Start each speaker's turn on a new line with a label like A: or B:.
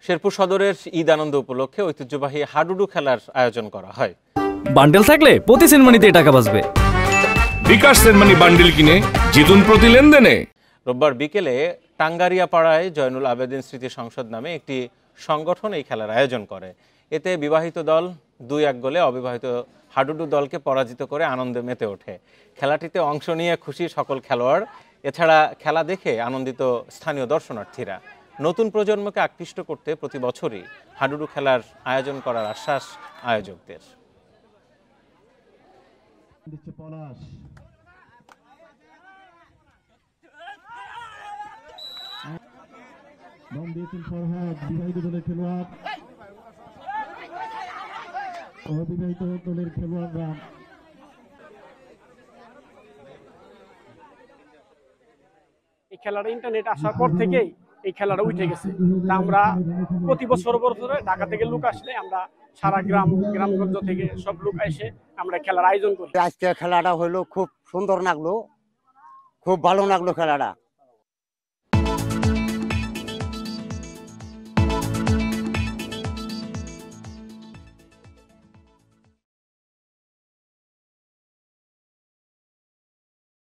A: শেরপুর সদরের ঈদ আনন্দ উপলক্ষে ঐতিহ্যবাহী হাডুডু খেলার আয়োজন করা হয়।
B: বান্ডেল থাকলে প্রতি সেনমানিতে টাকা বাঁচবে।
C: বিকাশ সেনমানি বান্ডেল কিনে জিতুন প্রতি লেনদেনে।
A: রোববার বিকেলে টাঙ্গারিয়াপাড়ায় জয়নুল আবেদিন স্মৃতি সংসদ নামে একটি সংগঠন এই খেলার আয়োজন করে। এতে বিবাহিত দল 2-1 গোলে অবিবাহিত হাডুডু দলকে পরাজিত করে আনন্দে মেতে ওঠে। খেলাটিতে অংশ নিয়ে খুশি সকল খেলোয়াড়, এছাড়া খেলা দেখে আনন্দিত স্থানীয় দর্শনার্থীরা। নতুন প্রজন্মকে আকৃষ্ট করতে প্রতি বছরই হাডুডু খেলার আয়োজন করার আশ্বাস আয়োজকদের।
D: এই খেলাটা ইন্টারনেট আসার পর থেকেই এই খেলাটা উঠে গেছে। আমরা প্রতি বছর ঢাকা থেকে লোক আসলে আমরা সারা গ্রামগঞ্জ থেকে সব লোক এসে আমরা খেলার আয়োজন করি।
E: আজকে খেলাটা হইলো খুব সুন্দর লাগলো, খুব ভালো লাগলো খেলাটা।